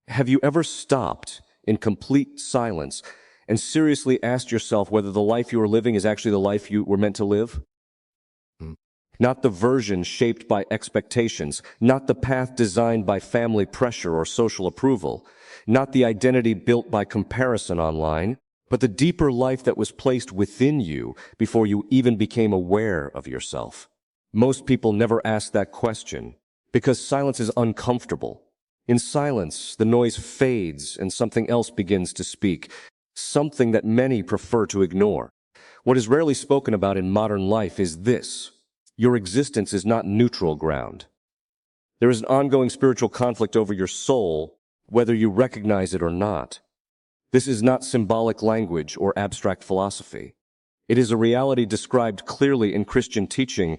Have you ever stopped in complete silence and seriously asked yourself whether the life you are living is actually the life you were meant to live? Not the version shaped by expectations, not the path designed by family pressure or social approval, not the identity built by comparison online, but the deeper life that was placed within you before you even became aware of yourself. Most people never ask that question because silence is uncomfortable. In silence, the noise fades and something else begins to speak, something that many prefer to ignore. What is rarely spoken about in modern life is this: your existence is not neutral ground. There is an ongoing spiritual conflict over your soul, whether you recognize it or not. This is not symbolic language or abstract philosophy. It is a reality described clearly in Christian teaching,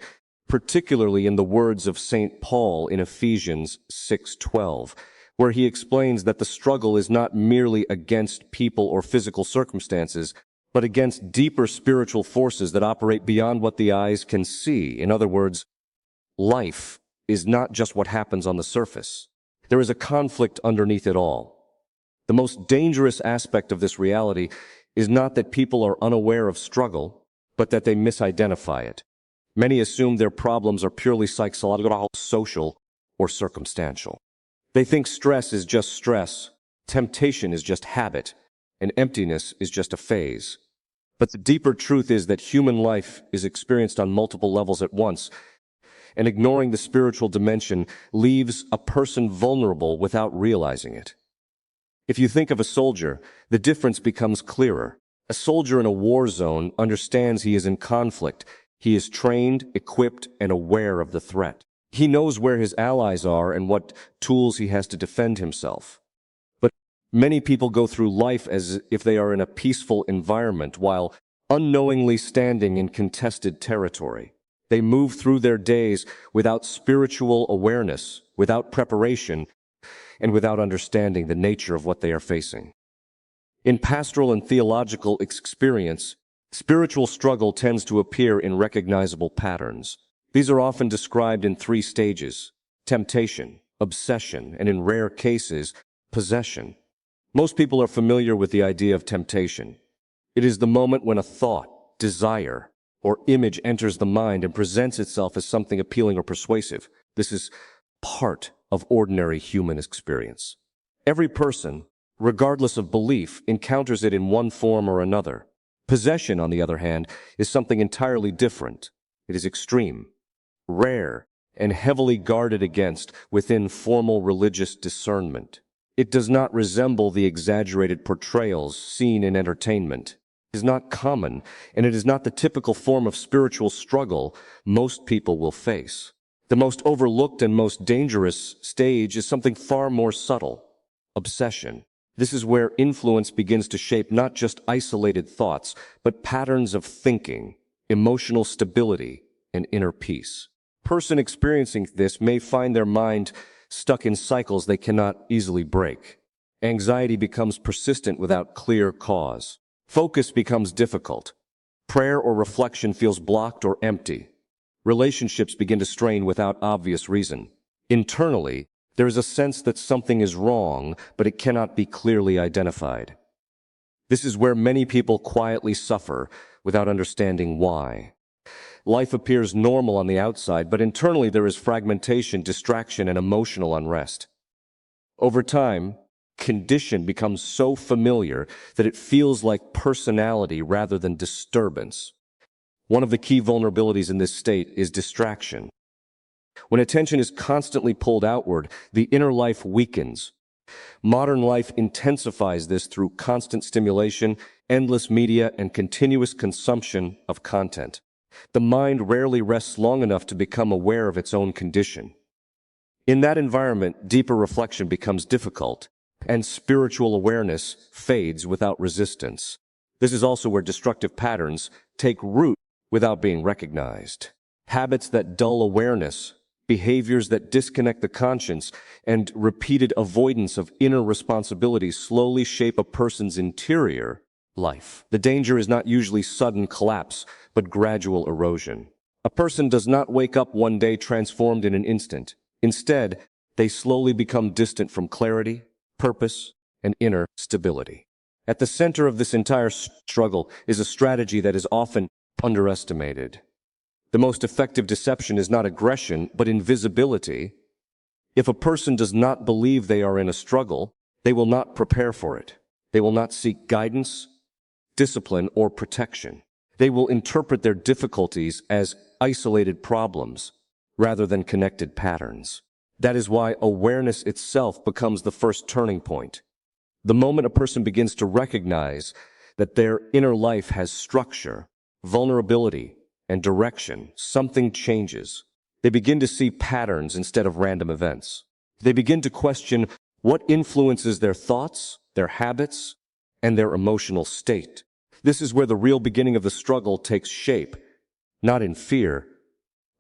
particularly in the words of St. Paul in Ephesians 6:12, where he explains that the struggle is not merely against people or physical circumstances, but against deeper spiritual forces that operate beyond what the eyes can see. In other words, life is not just what happens on the surface. There is a conflict underneath it all. The most dangerous aspect of this reality is not that people are unaware of struggle, but that they misidentify it. Many assume their problems are purely psychological, social, or circumstantial. They think stress is just stress, temptation is just habit, and emptiness is just a phase. But the deeper truth is that human life is experienced on multiple levels at once, and ignoring the spiritual dimension leaves a person vulnerable without realizing it. If you think of a soldier, the difference becomes clearer. A soldier in a war zone understands he is in conflict. He is trained, equipped, and aware of the threat. He knows where his allies are and what tools he has to defend himself. But many people go through life as if they are in a peaceful environment while unknowingly standing in contested territory. They move through their days without spiritual awareness, without preparation, and without understanding the nature of what they are facing. In pastoral and theological experience, spiritual struggle tends to appear in recognizable patterns. These are often described in 3 stages: temptation, obsession, and in rare cases, possession. Most people are familiar with the idea of temptation. It is the moment when a thought, desire, or image enters the mind and presents itself as something appealing or persuasive. This is part of ordinary human experience. Every person, regardless of belief, encounters it in one form or another. Possession, on the other hand, is something entirely different. It is extreme, rare, and heavily guarded against within formal religious discernment. It does not resemble the exaggerated portrayals seen in entertainment. It is not common, and it is not the typical form of spiritual struggle most people will face. The most overlooked and most dangerous stage is something far more subtle: obsession. This is where influence begins to shape not just isolated thoughts, but patterns of thinking, emotional stability, and inner peace. A person experiencing this may find their mind stuck in cycles they cannot easily break. Anxiety becomes persistent without clear cause. Focus becomes difficult. Prayer or reflection feels blocked or empty. Relationships begin to strain without obvious reason. Internally, there is a sense that something is wrong, but it cannot be clearly identified. This is where many people quietly suffer without understanding why. Life appears normal on the outside, but internally there is fragmentation, distraction, and emotional unrest. Over time, condition becomes so familiar that it feels like personality rather than disturbance. One of the key vulnerabilities in this state is distraction. When attention is constantly pulled outward, the inner life weakens. Modern life intensifies this through constant stimulation, endless media, and continuous consumption of content. The mind rarely rests long enough to become aware of its own condition. In that environment, deeper reflection becomes difficult, and spiritual awareness fades without resistance. This is also where destructive patterns take root without being recognized. Habits that dull awareness, behaviors that disconnect the conscience, and repeated avoidance of inner responsibilities slowly shape a person's interior life. The danger is not usually sudden collapse, but gradual erosion. A person does not wake up one day transformed in an instant. Instead, they slowly become distant from clarity, purpose, and inner stability. At the center of this entire struggle is a strategy that is often underestimated. The most effective deception is not aggression, but invisibility. If a person does not believe they are in a struggle, they will not prepare for it. They will not seek guidance, discipline, or protection. They will interpret their difficulties as isolated problems rather than connected patterns. That is why awareness itself becomes the first turning point. The moment a person begins to recognize that their inner life has structure, vulnerability, and direction, something changes. They begin to see patterns instead of random events. They begin to question what influences their thoughts, their habits, and their emotional state. This is where the real beginning of the struggle takes shape, not in fear,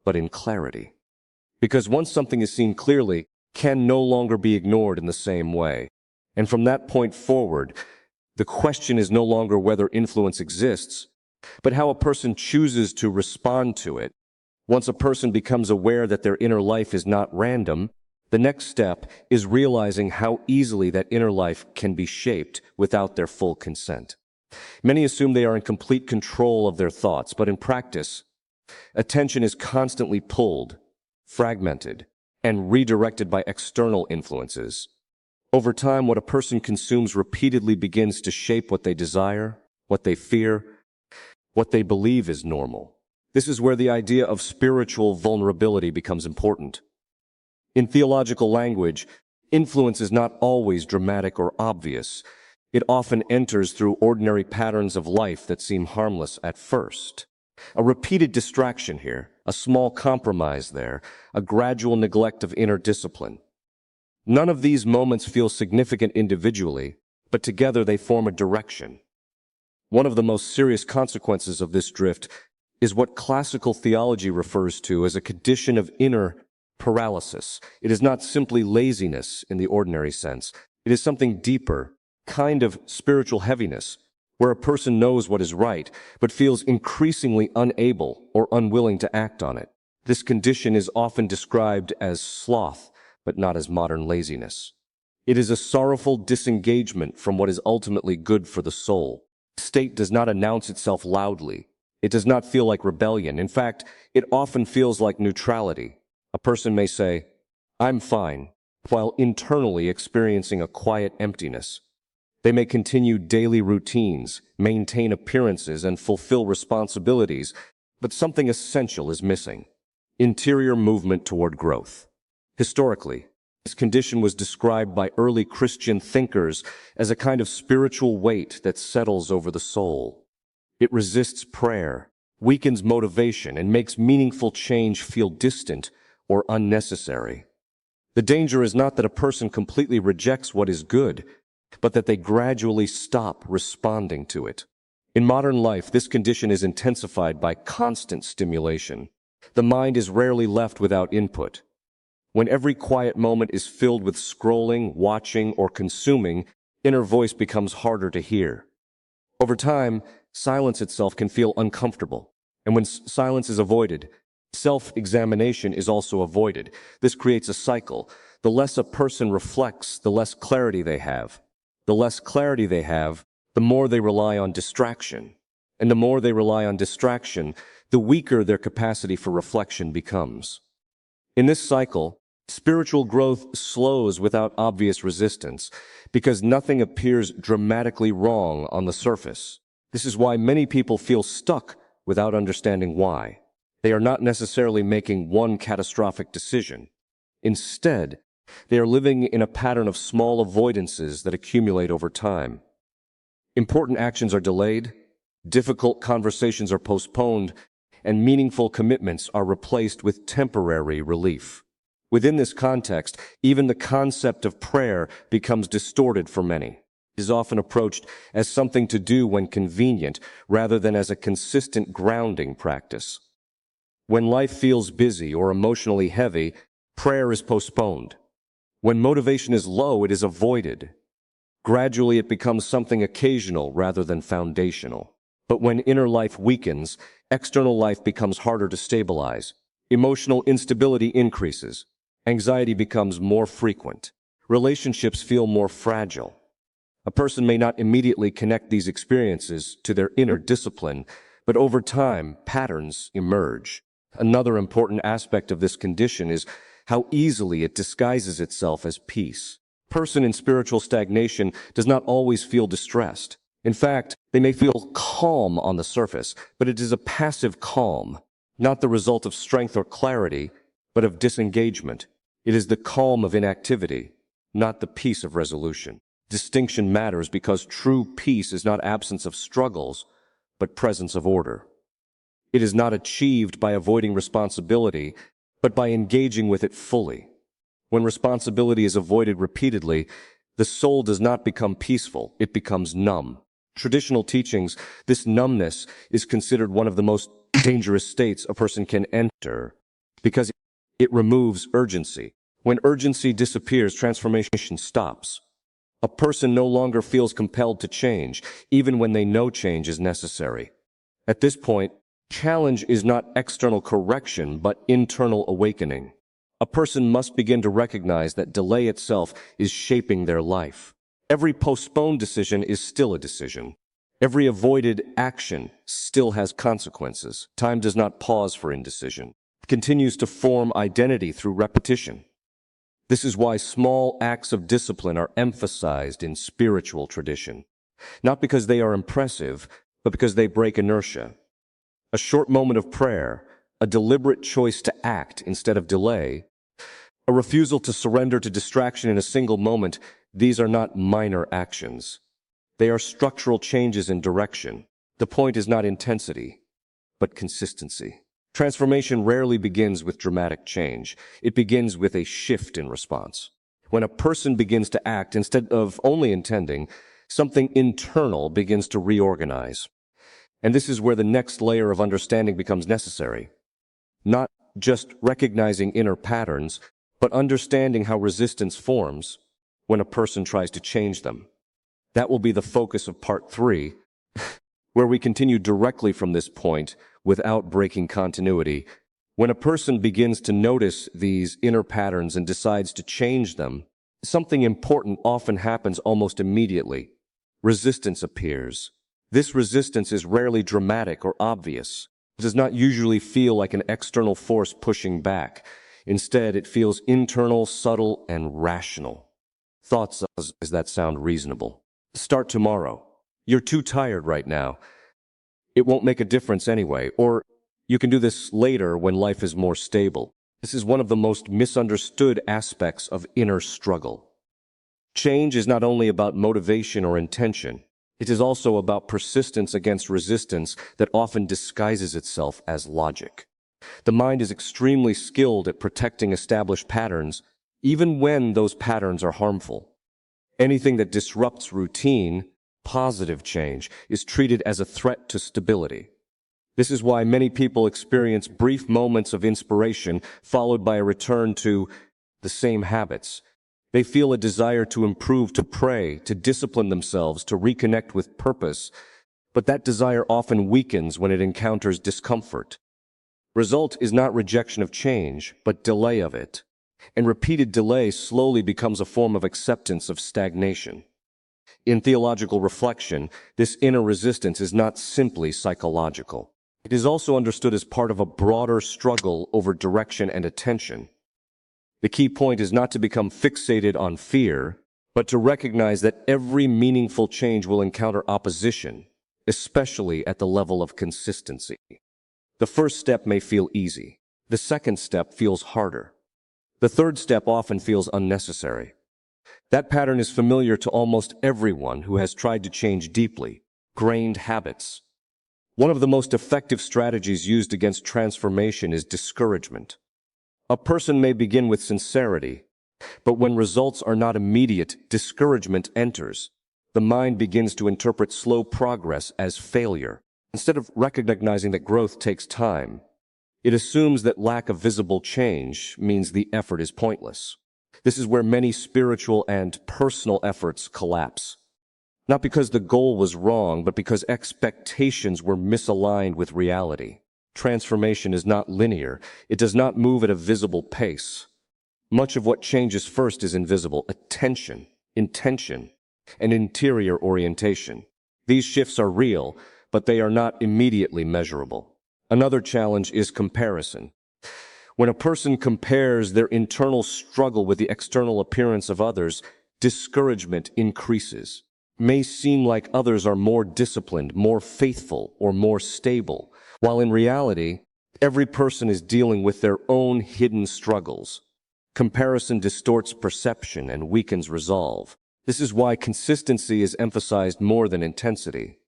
but in clarity. Because once something is seen clearly, can no longer be ignored in the same way. And from that point forward, the question is no longer whether influence exists, but how a person chooses to respond to it. Once a person becomes aware that their inner life is not random, the next step is realizing how easily that inner life can be shaped without their full consent. Many assume they are in complete control of their thoughts, but in practice, attention is constantly pulled, fragmented, and redirected by external influences. Over time, what a person consumes repeatedly begins to shape what they desire, what they fear, what they believe is normal. This is where the idea of spiritual vulnerability becomes important. In theological language, influence is not always dramatic or obvious. It often enters through ordinary patterns of life that seem harmless at first. A repeated distraction here, a small compromise there, a gradual neglect of inner discipline. None of these moments feel significant individually, but together they form a direction. One of the most serious consequences of this drift is what classical theology refers to as a condition of inner paralysis. It is not simply laziness in the ordinary sense. It is something deeper, kind of spiritual heaviness, where a person knows what is right, but feels increasingly unable or unwilling to act on it. This condition is often described as sloth, but not as modern laziness. It is a sorrowful disengagement from what is ultimately good for the soul. The state does not announce itself loudly. It does not feel like rebellion. In fact, it often feels like neutrality. A person may say, "I'm fine," while internally experiencing a quiet emptiness. They may continue daily routines, maintain appearances, and fulfill responsibilities, but something essential is missing: interior movement toward growth. Historically, this condition was described by early Christian thinkers as a kind of spiritual weight that settles over the soul. It resists prayer, weakens motivation, and makes meaningful change feel distant or unnecessary. The danger is not that a person completely rejects what is good, but that they gradually stop responding to it. In modern life, this condition is intensified by constant stimulation. The mind is rarely left without input. When every quiet moment is filled with scrolling, watching, or consuming, inner voice becomes harder to hear. Over time, silence itself can feel uncomfortable, and when silence is avoided, self-examination is also avoided. This creates a cycle. The less a person reflects, the less clarity they have. The less clarity they have, the more they rely on distraction. And the more they rely on distraction, the weaker their capacity for reflection becomes. In this cycle, spiritual growth slows without obvious resistance, because nothing appears dramatically wrong on the surface. This is why many people feel stuck without understanding why. They are not necessarily making one catastrophic decision. Instead, they are living in a pattern of small avoidances that accumulate over time. Important actions are delayed, difficult conversations are postponed, and meaningful commitments are replaced with temporary relief. Within this context, even the concept of prayer becomes distorted for many. It is often approached as something to do when convenient, rather than as a consistent grounding practice. When life feels busy or emotionally heavy, prayer is postponed. When motivation is low, it is avoided. Gradually, it becomes something occasional rather than foundational. But when inner life weakens, external life becomes harder to stabilize. Emotional instability increases. Anxiety becomes more frequent. Relationships feel more fragile. A person may not immediately connect these experiences to their inner discipline, but over time, patterns emerge. Another important aspect of this condition is how easily it disguises itself as peace. A person in spiritual stagnation does not always feel distressed. In fact, they may feel calm on the surface, but it is a passive calm, not the result of strength or clarity, but of disengagement. It is the calm of inactivity, not the peace of resolution. Distinction matters because true peace is not absence of struggles, but presence of order. It is not achieved by avoiding responsibility, but by engaging with it fully. When responsibility is avoided repeatedly, the soul does not become peaceful, it becomes numb. Traditional teachings, this numbness is considered one of the most dangerous states a person can enter because it removes urgency. When urgency disappears, transformation stops. A person no longer feels compelled to change, even when they know change is necessary. At this point, challenge is not external correction, but internal awakening. A person must begin to recognize that delay itself is shaping their life. Every postponed decision is still a decision. Every avoided action still has consequences. Time does not pause for indecision. It continues to form identity through repetition. This is why small acts of discipline are emphasized in spiritual tradition, not because they are impressive, but because they break inertia. A short moment of prayer, a deliberate choice to act instead of delay, a refusal to surrender to distraction in a single moment, these are not minor actions. They are structural changes in direction. The point is not intensity, but consistency. Transformation rarely begins with dramatic change. It begins with a shift in response. When a person begins to act instead of only intending, something internal begins to reorganize. And this is where the next layer of understanding becomes necessary. Not just recognizing inner patterns, but understanding how resistance forms when a person tries to change them. That will be the focus of part 3, where we continue directly from this point without breaking continuity. When a person begins to notice these inner patterns and decides to change them, something important often happens almost immediately. Resistance appears. This resistance is rarely dramatic or obvious. It does not usually feel like an external force pushing back. Instead, it feels internal, subtle, and rational. Thoughts as that sound reasonable. Start tomorrow. You're too tired right now. It won't make a difference anyway. Or you can do this later when life is more stable. This is one of the most misunderstood aspects of inner struggle. Change is not only about motivation or intention. It is also about persistence against resistance that often disguises itself as logic. The mind is extremely skilled at protecting established patterns, even when those patterns are harmful. Anything that disrupts routine, positive change, is treated as a threat to stability. This is why many people experience brief moments of inspiration followed by a return to the same habits. They feel a desire to improve, to pray, to discipline themselves, to reconnect with purpose, but that desire often weakens when it encounters discomfort. Result is not rejection of change, but delay of it. And repeated delay slowly becomes a form of acceptance of stagnation. In theological reflection, this inner resistance is not simply psychological. It is also understood as part of a broader struggle over direction and attention. The key point is not to become fixated on fear, but to recognize that every meaningful change will encounter opposition, especially at the level of consistency. The first step may feel easy. The second step feels harder. The third step often feels unnecessary. That pattern is familiar to almost everyone who has tried to change deeply, grained habits. One of the most effective strategies used against transformation is discouragement. A person may begin with sincerity, but when results are not immediate, discouragement enters. The mind begins to interpret slow progress as failure. Instead of recognizing that growth takes time, it assumes that lack of visible change means the effort is pointless. This is where many spiritual and personal efforts collapse. Not because the goal was wrong, but because expectations were misaligned with reality. Transformation is not linear. It does not move at a visible pace. Much of what changes first is invisible: attention, intention, and interior orientation. These shifts are real, but they are not immediately measurable. Another challenge is comparison. When a person compares their internal struggle with the external appearance of others, discouragement increases. It may seem like others are more disciplined, more faithful, or more stable, while in reality, every person is dealing with their own hidden struggles. Comparison distorts perception and weakens resolve. This is why consistency is emphasized more than intensity.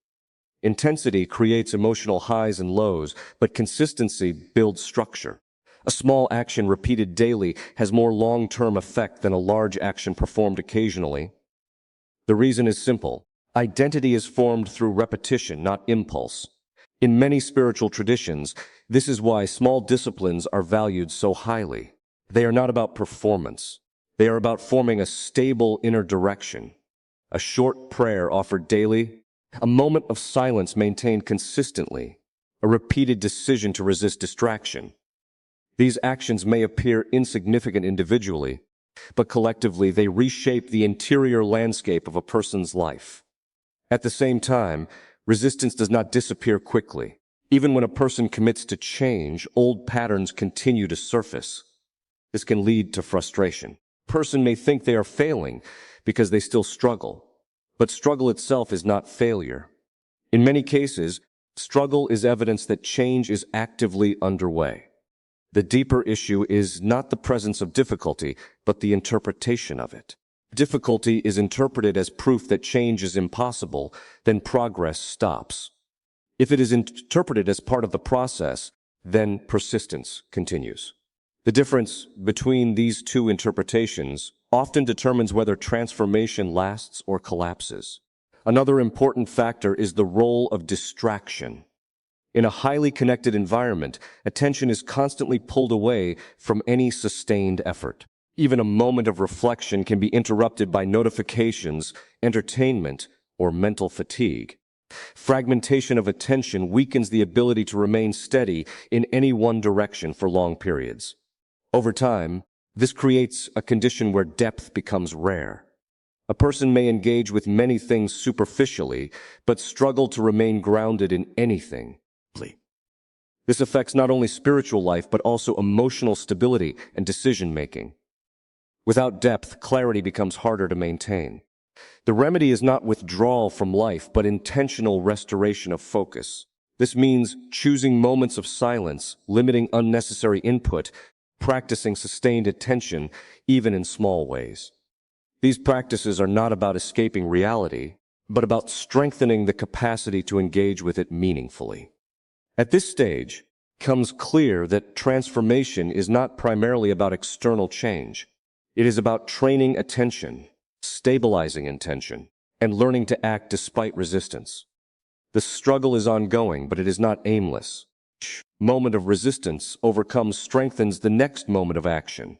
Intensity creates emotional highs and lows, but consistency builds structure. A small action repeated daily has more long-term effect than a large action performed occasionally. The reason is simple. Identity is formed through repetition, not impulse. In many spiritual traditions, this is why small disciplines are valued so highly. They are not about performance. They are about forming a stable inner direction. A short prayer offered daily, a moment of silence maintained consistently, a repeated decision to resist distraction. These actions may appear insignificant individually, but collectively they reshape the interior landscape of a person's life. At the same time, resistance does not disappear quickly. Even when a person commits to change, old patterns continue to surface. This can lead to frustration. A person may think they are failing because they still struggle, but struggle itself is not failure. In many cases, struggle is evidence that change is actively underway. The deeper issue is not the presence of difficulty, but the interpretation of it. Difficulty is interpreted as proof that change is impossible, then progress stops. If it is interpreted as part of the process, then persistence continues. The difference between these two interpretations often determines whether transformation lasts or collapses. Another important factor is the role of distraction. In a highly connected environment, attention is constantly pulled away from any sustained effort. Even a moment of reflection can be interrupted by notifications, entertainment, or mental fatigue. Fragmentation of attention weakens the ability to remain steady in any one direction for long periods. Over time, this creates a condition where depth becomes rare. A person may engage with many things superficially, but struggle to remain grounded in anything. This affects not only spiritual life, but also emotional stability and decision-making. Without depth, clarity becomes harder to maintain. The remedy is not withdrawal from life, but intentional restoration of focus. This means choosing moments of silence, limiting unnecessary input, practicing sustained attention, even in small ways. These practices are not about escaping reality, but about strengthening the capacity to engage with it meaningfully. At this stage, it becomes clear that transformation is not primarily about external change. It is about training attention, stabilizing intention, and learning to act despite resistance. The struggle is ongoing, but it is not aimless. Each moment of resistance overcomes strengthens the next moment of action.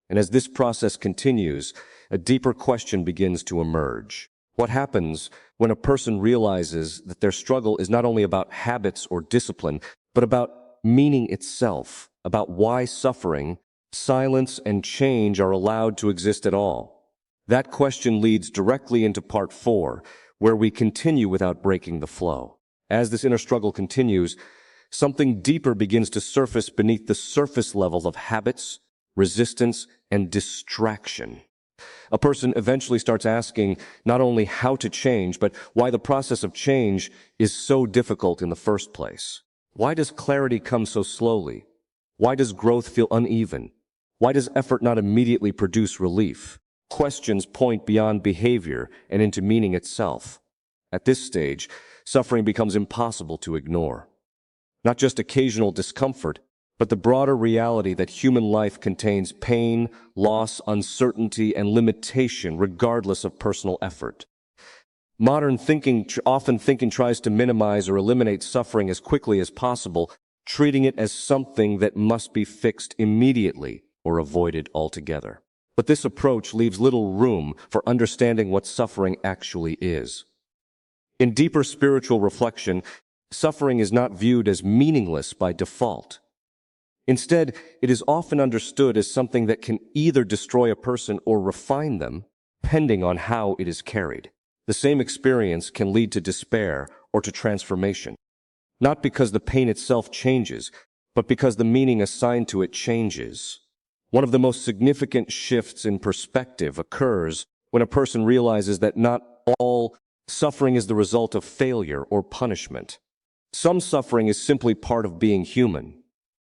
And as this process continues, a deeper question begins to emerge. What happens when a person realizes that their struggle is not only about habits or discipline, but about meaning itself, about why suffering, silence, and change are allowed to exist at all? That question leads directly into part 4, where we continue without breaking the flow. As this inner struggle continues, something deeper begins to surface beneath the surface level of habits, resistance, and distraction. A person eventually starts asking not only how to change, but why the process of change is so difficult in the first place. Why does clarity come so slowly? Why does growth feel uneven? Why does effort not immediately produce relief? Questions point beyond behavior and into meaning itself. At this stage, suffering becomes impossible to ignore. Not just occasional discomfort, but the broader reality that human life contains pain, loss, uncertainty, and limitation regardless of personal effort. Modern thinking often tries to minimize or eliminate suffering as quickly as possible, treating it as something that must be fixed immediately or avoided altogether. But this approach leaves little room for understanding what suffering actually is. In deeper spiritual reflection, suffering is not viewed as meaningless by default. Instead, it is often understood as something that can either destroy a person or refine them, depending on how it is carried. The same experience can lead to despair or to transformation, not because the pain itself changes, but because the meaning assigned to it changes. One of the most significant shifts in perspective occurs when a person realizes that not all suffering is the result of failure or punishment. Some suffering is simply part of being human.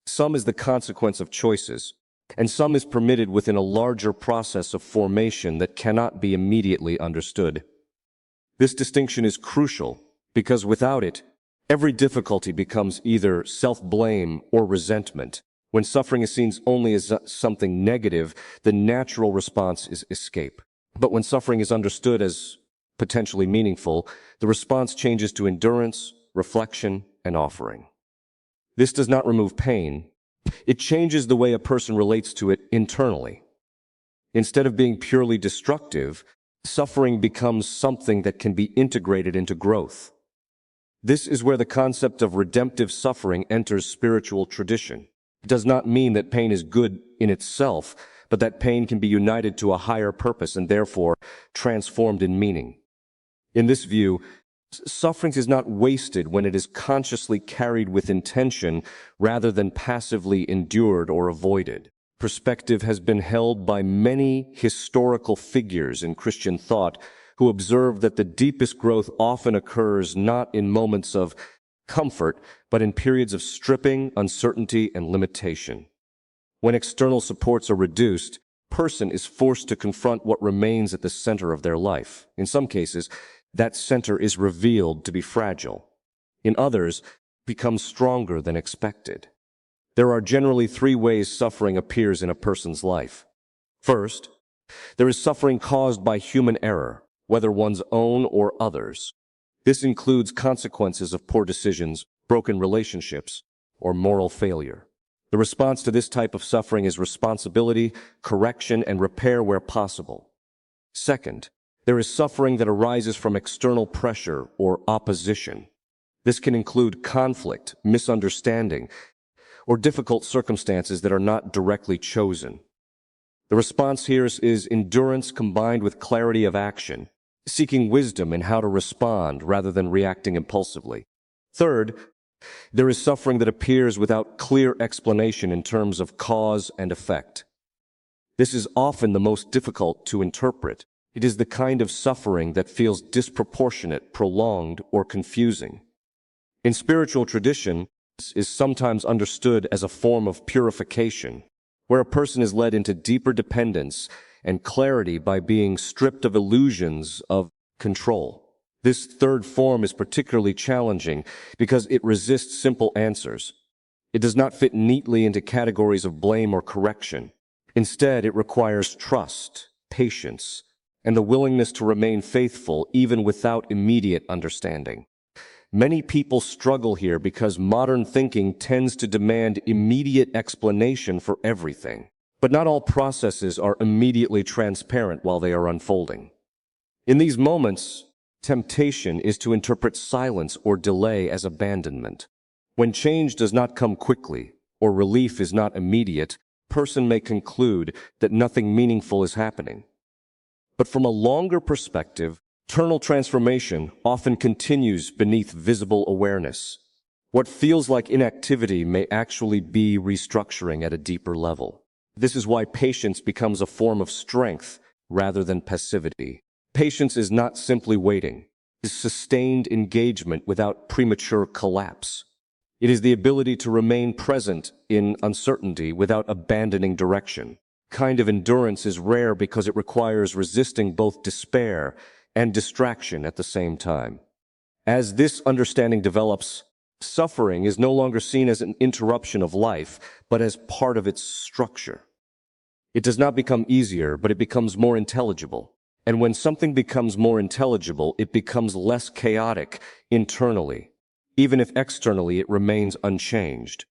Some is the consequence of choices, and some is permitted within a larger process of formation that cannot be immediately understood. This distinction is crucial because without it, every difficulty becomes either self-blame or resentment. When suffering is seen only as something negative, the natural response is escape. But when suffering is understood as potentially meaningful, the response changes to endurance, reflection, and offering. This does not remove pain. It changes the way a person relates to it internally. Instead of being purely destructive, suffering becomes something that can be integrated into growth. This is where the concept of redemptive suffering enters spiritual tradition. It does not mean that pain is good in itself, but that pain can be united to a higher purpose and therefore transformed in meaning. In this view, suffering is not wasted when it is consciously carried with intention rather than passively endured or avoided. Perspective has been held by many historical figures in Christian thought who observe that the deepest growth often occurs not in moments of comfort, but in periods of stripping, uncertainty, and limitation. When external supports are reduced, a person is forced to confront what remains at the center of their life. In some cases, that center is revealed to be fragile. In others, it becomes stronger than expected. There are generally three ways suffering appears in a person's life. First, there is suffering caused by human error, whether one's own or others. This includes consequences of poor decisions, broken relationships, or moral failure. The response to this type of suffering is responsibility, correction, and repair where possible. Second, there is suffering that arises from external pressure or opposition. This can include conflict, misunderstanding, or difficult circumstances that are not directly chosen. The response here is endurance combined with clarity of action, seeking wisdom in how to respond rather than reacting impulsively. Third, there is suffering that appears without clear explanation in terms of cause and effect. This is often the most difficult to interpret. It is the kind of suffering that feels disproportionate, prolonged, or confusing. In spiritual tradition, this is sometimes understood as a form of purification, where a person is led into deeper dependence and clarity by being stripped of illusions of control. This third form is particularly challenging because it resists simple answers. It does not fit neatly into categories of blame or correction. Instead, it requires trust, patience, and the willingness to remain faithful even without immediate understanding. Many people struggle here because modern thinking tends to demand immediate explanation for everything. But not all processes are immediately transparent while they are unfolding. In these moments, temptation is to interpret silence or delay as abandonment. When change does not come quickly or relief is not immediate, a person may conclude that nothing meaningful is happening. But from a longer perspective, internal transformation often continues beneath visible awareness. What feels like inactivity may actually be restructuring at a deeper level. This is why patience becomes a form of strength rather than passivity. Patience is not simply waiting. It is sustained engagement without premature collapse. It is the ability to remain present in uncertainty without abandoning direction. Kind of endurance is rare because it requires resisting both despair and distraction at the same time. As this understanding develops, suffering is no longer seen as an interruption of life, but as part of its structure. It does not become easier, but it becomes more intelligible. And when something becomes more intelligible, it becomes less chaotic internally, even if externally it remains unchanged.